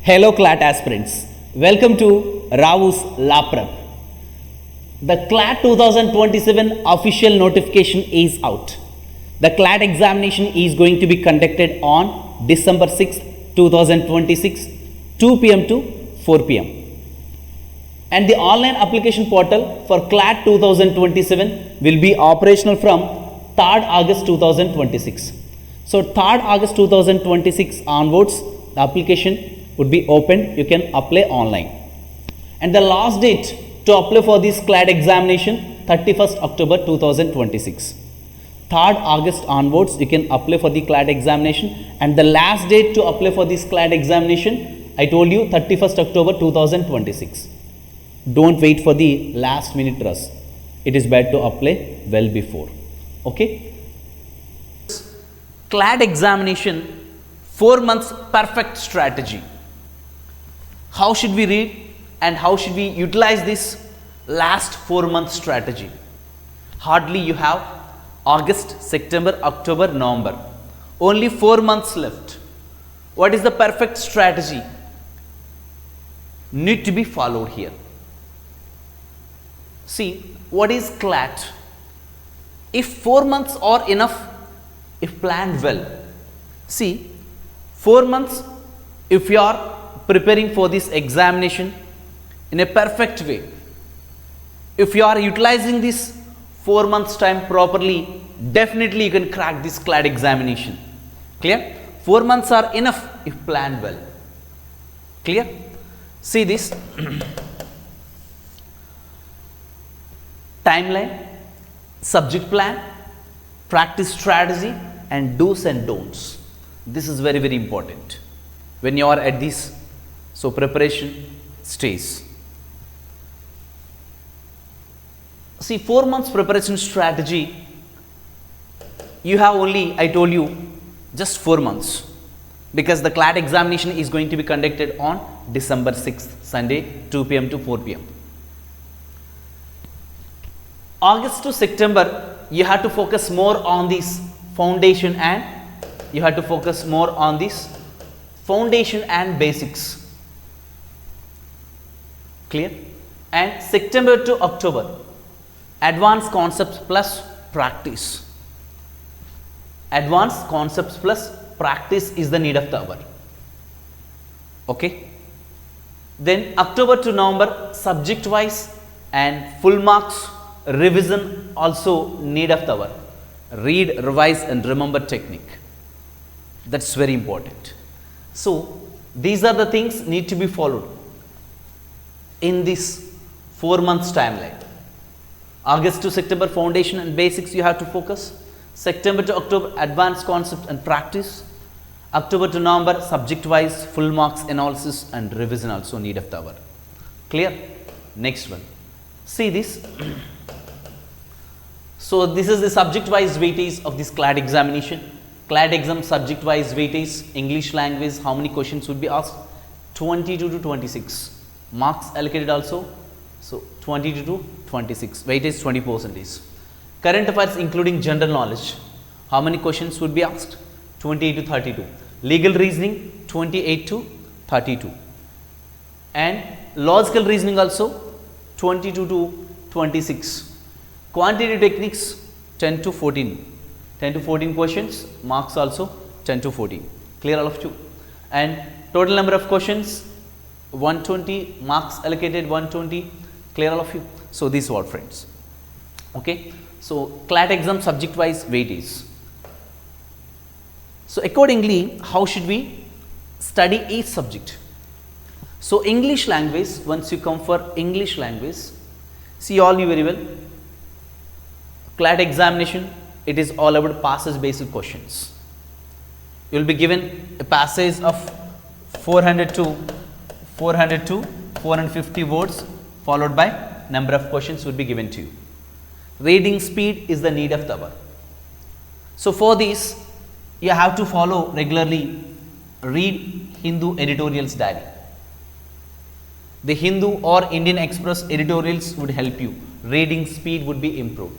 Hello CLAT aspirants, welcome to Raos Lab Prep. The CLAT 2027 official notification is out. The CLAT examination is going to be conducted on December 6, 2026, 2 p.m. to 4 p.m. And the online application portal for CLAT 2027 will be operational from 3rd August 2026. So 3rd August 2026 onwards, the application would be opened. You can apply online. And the last date to apply for this CLAT examination, 31st October 2026. 3rd August onwards, you can apply for the CLAT examination. And the last date to apply for this CLAT examination, I told you 31st October 2026. Don't wait for the last minute rush. It is better to apply well before. Okay. CLAT examination, 4 months perfect strategy. How should we read and how should we utilize this last 4 month strategy? Hardly you have August, September, October, November. Only 4 months left. What is the perfect strategy need to be followed here? See, what is CLAT? If 4 months are enough, if planned well. See, 4 months, if you are preparing for this examination in a perfect way, if you are utilizing this 4 months time properly, definitely you can crack this CLAT examination. Clear? 4 months are enough if planned well. Clear? See this timeline, subject plan, practice strategy, and do's and don'ts. This is very, very important when you are at this preparation stage. See, 4 months preparation strategy, you have only, I told you, just 4 months, because the CLAT examination is going to be conducted on December 6th, Sunday, 2 p.m. to 4 p.m. August to September, you have to focus more on this foundation and basics. Clear? And September to October, advanced concepts plus practice. Advanced concepts plus practice is the need of the hour. Okay? Then October to November, subject wise and full marks revision also need of the hour. Read, revise and remember technique. That's very important. So these are the things need to be followed in this 4 months timeline. August to September, foundation and basics you have to focus. September to October, advanced concept and practice. October to November, subject wise, full marks analysis and revision also need of the hour. Clear? Next one. See this. So this is the subject wise weightage of this CLAT examination. CLAT exam subject wise weightage, English language, how many questions would be asked? 22 to 26. Marks allocated also. So 22 to 26. Weightage 20%. Current affairs including general knowledge. How many questions would be asked? 28 to 32. Legal reasoning 28 to 32. And logical reasoning also 22 to 26. Quantitative techniques 10 to 14. 10 to 14 questions, marks also 10 to 14. Clear all of you? And total number of questions 120, marks allocated 120. Clear all of you? So these are friends. Okay. So CLAT exam subject wise weightage. So accordingly, how should we study each subject? So English language, once you come for English language, see all you very well. CLAT examination, it is all about passage based questions. You will be given a passage of 400 to 450 words, followed by number of questions would be given to you. Reading speed is the need of the hour. So for this, you have to follow regularly, read Hindu editorials daily. The Hindu or Indian Express editorials would help you. Reading speed would be improved.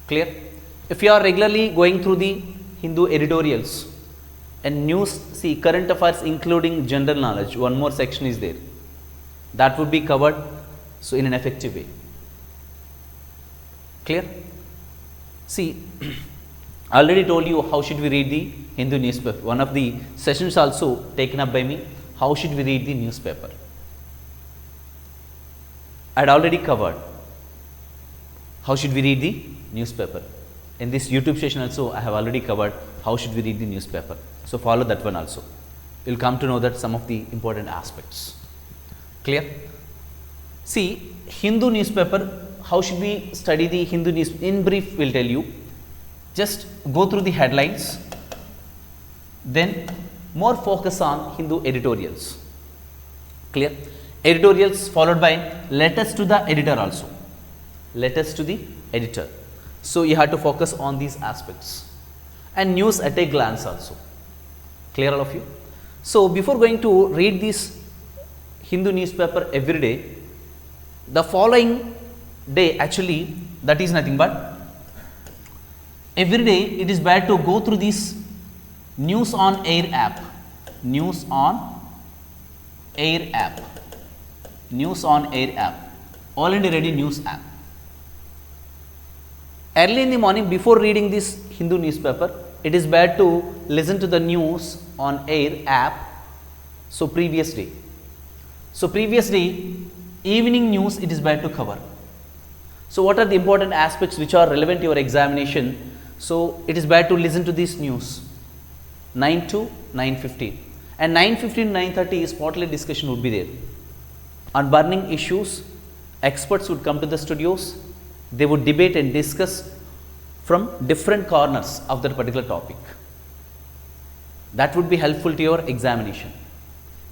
Clear? If you are regularly going through the Hindu editorials, And news, see, current affairs including general knowledge, one more section is there. That would be covered, so in an effective way. Clear? See, I already told you how should we read the Hindu newspaper. One of the sessions also taken up by me, how should we read the newspaper. I had already covered how should we read the newspaper. In this YouTube session also, I have already covered how should we read the newspaper. So, follow that one also. You will come to know that some of the important aspects. Clear? See, Hindu newspaper, how should we study the Hindu news? In brief, we will tell you. Just go through the headlines, then more focus on Hindu editorials. Clear? Editorials followed by letters to the editor also. Letters to the editor. So, you have to focus on these aspects. And news at a glance also. Clear all of you? So, before going to read this Hindu newspaper every day, the following day actually, that is nothing but every day it is bad to go through this News on Air app. News on Air app. News on Air app. All India Ready News app. Early in the morning, before reading this Hindu newspaper, it is bad to listen to the news on air app. So, previous day. So, previous day, evening news it is bad to cover. So, what are the important aspects which are relevant to your examination? So, it is bad to listen to this news 9 to 9:15, and 9:15 to 9:30 spotlight discussion would be there. On burning issues, experts would come to the studios, they would debate and discuss from different corners of that particular topic. That would be helpful to your examination.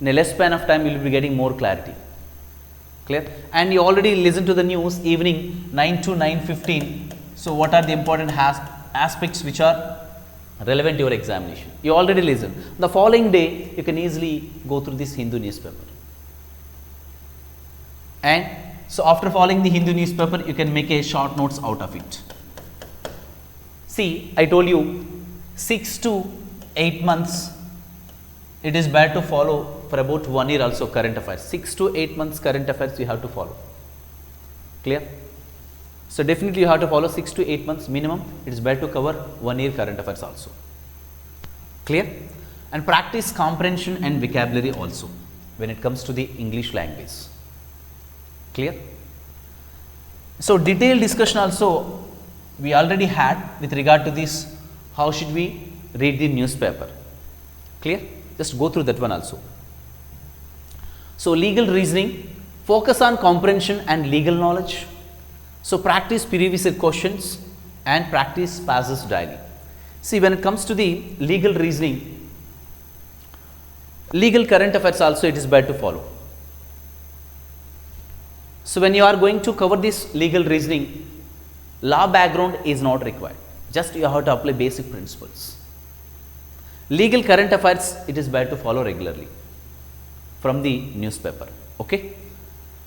In a less span of time, you will be getting more clarity. Clear? And you already listen to the news evening 9 to 9:15. So, what are the important aspects which are relevant to your examination? You already listen. The following day, you can easily go through this Hindu newspaper. And so, after following the Hindu newspaper, you can make a short notes out of it. See, I told you 6 to 8 months, it is bad to follow for about 1 year also current affairs. 6 to 8 months current affairs you have to follow. Clear? So, definitely you have to follow 6 to 8 months minimum. It is bad to cover 1 year current affairs also. Clear? And practice comprehension and vocabulary also when it comes to the English language. Clear? So, detailed discussion also we already had with regard to this, how should we read the newspaper. Clear? Just go through that one also. So, legal reasoning, focus on comprehension and legal knowledge. So, practice previous year questions and practice passes daily. See, when it comes to the legal reasoning, legal current affairs also it is bad to follow. So, when you are going to cover this legal reasoning, law background is not required, just you have to apply basic principles. Legal current affairs it is bad to follow regularly from the newspaper. Okay.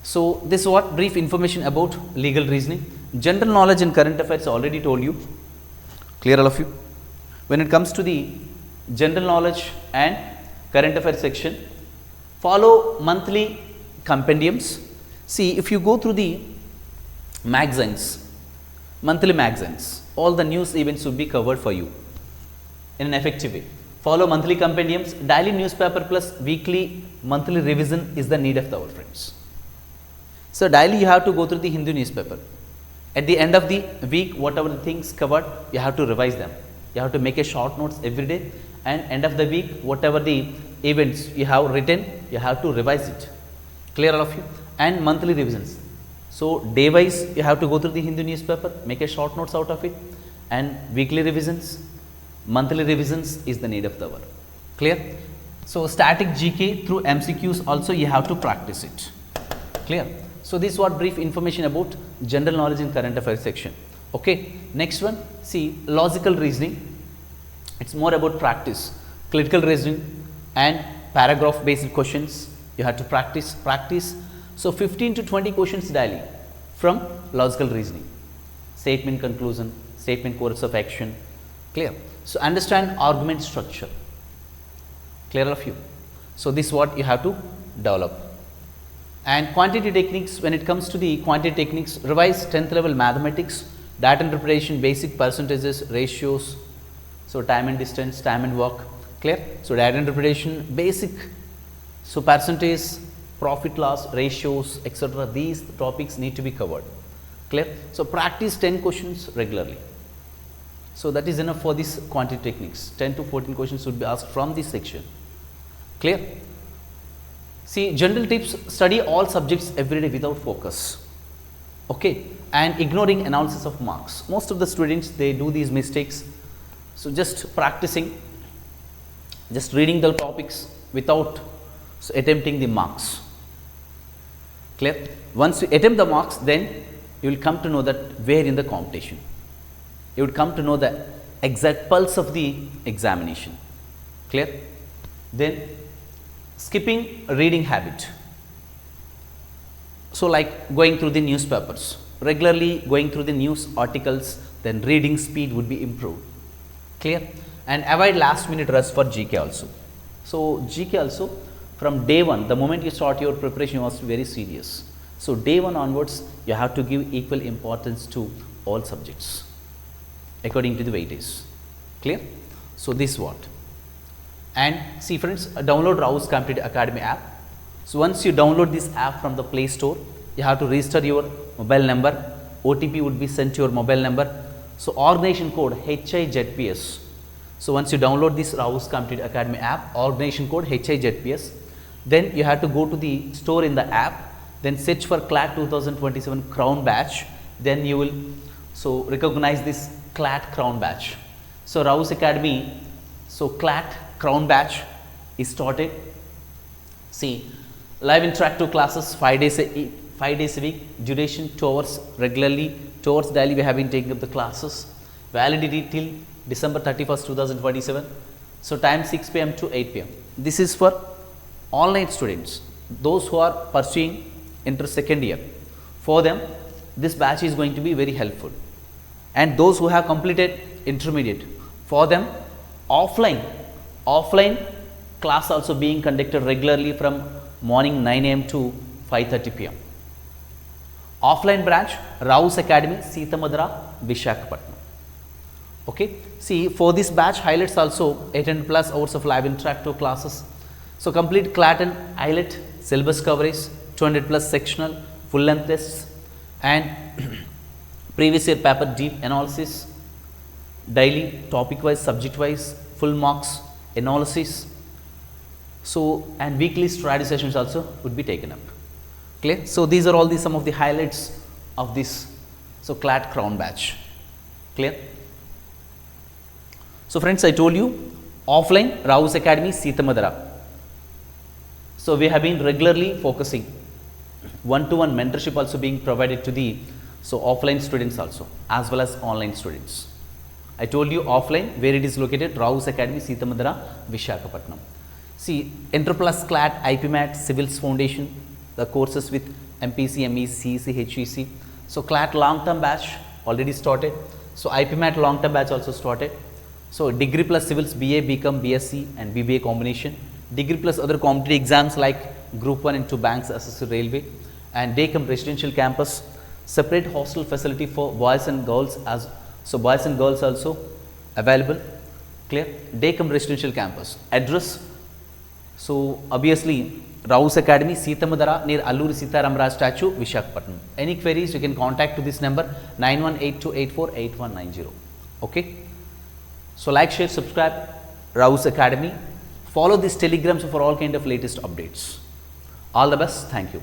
So, this is what brief information about legal reasoning. General knowledge and current affairs I already told you. Clear all of you? When it comes to the general knowledge and current affairs section, follow monthly compendiums. See, if you go through the magazines, monthly magazines, all the news events will be covered for you in an effective way. Follow monthly compendiums, daily newspaper plus weekly monthly revision is the need of our friends. So, daily you have to go through the Hindu newspaper. At the end of the week, whatever the things covered, you have to revise them. You have to make a short notes every day, and end of the week, whatever the events you have written, you have to revise it. Clear all of you? And monthly revisions. So, day wise you have to go through the Hindu newspaper, make a short notes out of it, and weekly revisions, monthly revisions is the need of the hour. Clear? So, static GK through MCQs also you have to practice it. Clear? So, this is what brief information about general knowledge in current affairs section. Okay. Next one, see logical reasoning, it is more about practice, critical reasoning and paragraph based questions you have to practice. So, 15 to 20 questions daily from logical reasoning, statement conclusion, statement course of action. Clear? So, understand argument structure. Clear of you? So, this is what you have to develop. And quantitative techniques, when it comes to the quantitative techniques, revise 10th level mathematics, data interpretation, basic percentages, ratios, so time and distance, time and work. Clear? So, data interpretation, basic, so percentage, profit loss, ratios, etc. These topics need to be covered. Clear? So, practice 10 questions regularly. So, that is enough for this quantitative techniques. 10 to 14 questions would be asked from this section. Clear? See, general tips: study all subjects every day without focus, okay, and ignoring analysis of marks. Most of the students, they do these mistakes. So, just practicing, just reading the topics without attempting the marks. Clear? Once you attempt the marks, then you will come to know that where in the competition. You would come to know the exact pulse of the examination. Clear? Then skipping reading habit. So, like going through the newspapers, regularly going through the news articles, then reading speed would be improved. Clear? And avoid last minute rush for GK also. So, GK also, from day one, the moment you start your preparation, you must be very serious. So, day one onwards, you have to give equal importance to all subjects according to the weightage. Clear? So, this what. And see friends, download Raos Competitive Academy app. So, once you download this app from the Play Store, you have to register your mobile number, OTP would be sent to your mobile number. So, organization code HIZPS. So, once you download this Raos Competitive Academy app, organization code HIZPS, then you have to go to the store in the app, then search for CLAT 2027 crown batch, then you will recognize this CLAT crown batch. So, Raos Academy, so CLAT crown batch is started. See, live interactive classes 5 days a week, duration 2 hours regularly, 2 hours daily we have been taking up the classes, validity till December 31st, 2027. So, time 6 p.m. to 8 p.m. This is for online students, those who are pursuing inter second year. For them, this batch is going to be very helpful. And those who have completed intermediate, for them, offline class also being conducted regularly from morning 9 a.m. to 5:30 p.m. Offline branch, Raos Academy, Seetamadra, Vishakhapatnam. Okay. See, for this batch, highlights also 800 plus hours of live interactive classes. So, complete CLAT and IELT syllabus coverage, 200 plus sectional, full length tests, and previous year paper deep analysis, daily topic wise, subject wise, full marks analysis. So, and weekly strategy sessions also would be taken up. Clear? So, these are all some of the highlights of this CLAT crown batch. Clear? So, friends, I told you offline Raos Academy, Seetamadra. So, we have been regularly focusing one-to-one mentorship also being provided to the offline students also as well as online students. I told you offline where it is located, Raos Academy, Seetamadra, Vishakhapatnam. See, Inter Plus CLAT, IPMAT, Civils Foundation, the courses with MPC, ME, CEC, HEC. So, CLAT long term batch already started. So, IPMAT long term batch also started. So, degree plus civils, BA, BCom, BSc and BBA combination. Degree plus other competitive exams like Group 1 and 2 banks, SSC, Railway, and Daycom residential campus. Separate hostel facility for boys and girls, as so boys and girls also available. Clear? Daycom residential campus. Address. So, obviously Raos Academy, Seetamadara near Alluri Sita Ramaraj statue, Vishakhapatnam. Any queries you can contact to this number 9182848190. Okay. So, like, share, subscribe Raos Academy. Follow these telegrams for all kind of latest updates. All the best. Thank you.